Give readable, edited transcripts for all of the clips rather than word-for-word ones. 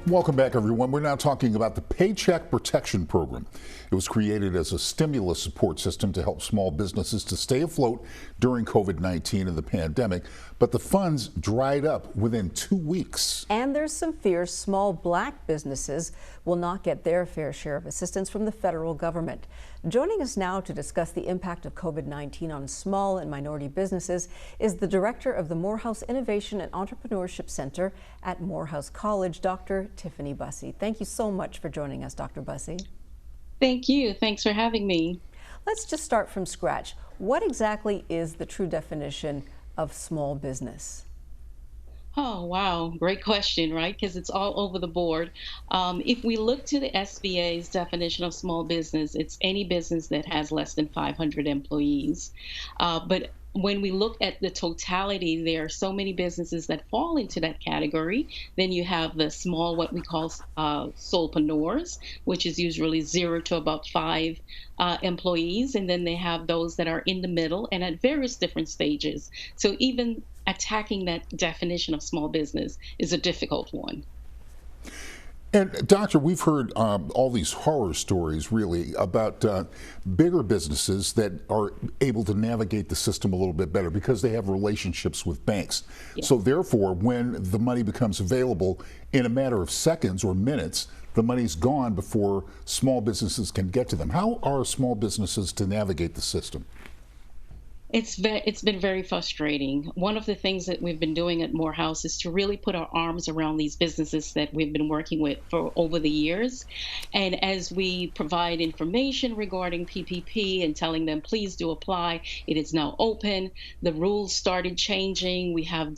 Welcome back, everyone. We're now talking about the Paycheck Protection Program. It was created as a stimulus support system to help small businesses to stay afloat during COVID-19 and the pandemic, but the funds dried up within 2 weeks. And there's some fear small black businesses will not get their fair share of assistance from the federal government. Joining us now to discuss the impact of COVID-19 on small and minority businesses is the director of the Morehouse Innovation and Entrepreneurship Center at Morehouse College, Dr. Tiffany Bussey. Thank you so much for joining us, Dr. Bussey. Thank you. Thanks for having me. Let's just start from scratch. What exactly is the true definition of small business? Oh, wow. Great question, right? Because it's all over the board. If we look to the SBA's definition of small business, it's any business that has less than 500 employees. But when we look at the totality, there are so many businesses that fall into that category. Then you have the small, what we call solopreneurs, which is usually 0 to about 5 employees. And then they have those that are in the middle and at various different stages. So even attacking that definition of small business is a difficult one. And Doctor, we've heard all these horror stories really about bigger businesses that are able to navigate the system a little bit better because they have relationships with banks. Yeah. So therefore, when the money becomes available in a matter of seconds or minutes, the money's gone before small businesses can get to them. How are small businesses to navigate the system? It's been very frustrating. One of the things that we've been doing at Morehouse is to really put our arms around these businesses that we've been working with for over the years. And as we provide information regarding PPP and telling them, please do apply, it is now open. The rules started changing. We have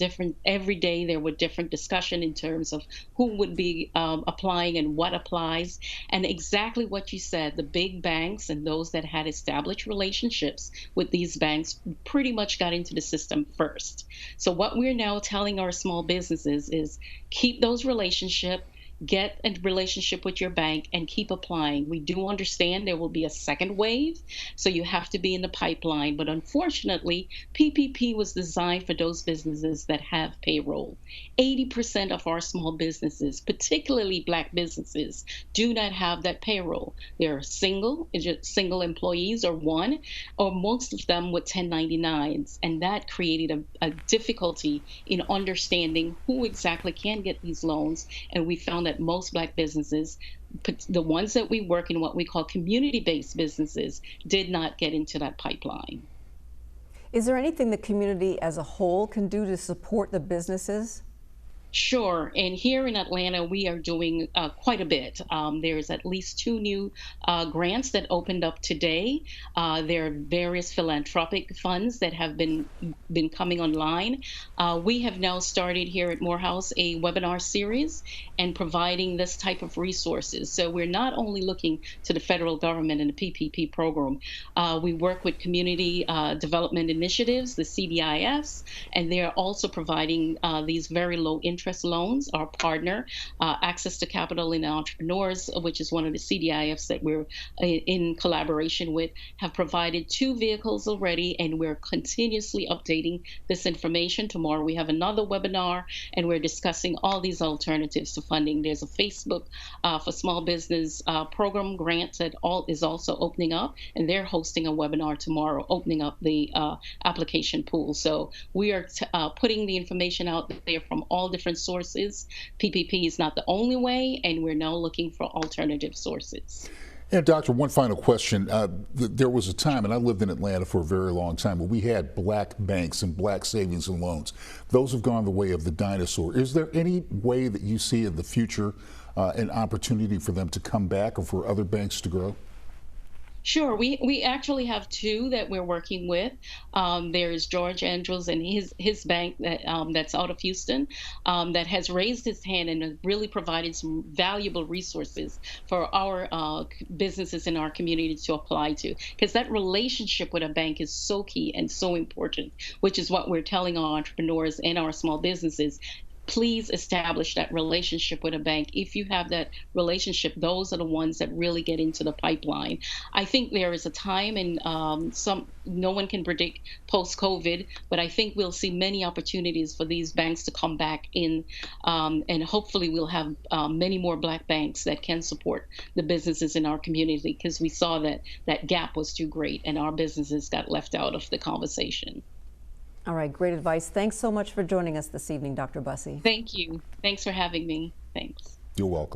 every day there were different discussion in terms of who would be applying and what applies. And exactly what you said, the big banks and those that had established relationships with these banks pretty much got into the system first. So what we're now telling our small businesses is keep those relationships, get a relationship with your bank and keep applying. We do understand there will be a second wave, so you have to be in the pipeline. But unfortunately, PPP was designed for those businesses that have payroll. 80% of our small businesses, particularly black businesses, do not have that payroll. They're single employees or one, or most of them with 1099s. And that created a difficulty in understanding who exactly can get these loans. And we found that most black businesses, the ones that we work in what we call community-based businesses, did not get into that pipeline. Is there anything the community as a whole can do to support the businesses? Sure. And here in Atlanta, we are doing quite a bit. There's at least 2 new grants that opened up today. There are various philanthropic funds that have been coming online. We have now started here at Morehouse a webinar series and providing this type of resources. So we're not only looking to the federal government and the PPP program. We work with community development initiatives, the CDIFs, and they're also providing these very low interest loans. Our partner, Access to Capital and Entrepreneurs, which is one of the CDIFs that we're in collaboration with, have provided 2 vehicles already, and we're continuously updating this information. Tomorrow we have another webinar, and we're discussing all these alternatives to funding. There's a Facebook for small business program grant that is also opening up, and they're hosting a webinar tomorrow, opening up the application pool. So we are putting the information out there from all different sources. PPP is not the only way, and we're now looking for alternative sources. And Doctor, one final question. There was a time, and I lived in Atlanta for a very long time, where we had black banks and black savings and loans. Those have gone the way of the dinosaur. Is there any way that you see in the future an opportunity for them to come back or for other banks to grow? Sure. We actually have 2 that we're working with. There's George Andrews and his bank that's out of Houston that has raised his hand and has really provided some valuable resources for our businesses in our community to apply to. Because that relationship with a bank is so key and so important, which is what we're telling our entrepreneurs and our small businesses. please establish that relationship with a bank. If you have that relationship, those are the ones that really get into the pipeline. I think there is a time, and no one can predict post-COVID, but I think we'll see many opportunities for these banks to come back in, and hopefully we'll have many more Black banks that can support the businesses in our community, because we saw that that gap was too great and our businesses got left out of the conversation. All right, great advice. Thanks so much for joining us this evening, Dr. Bussey. Thank you. Thanks for having me. Thanks. You're welcome.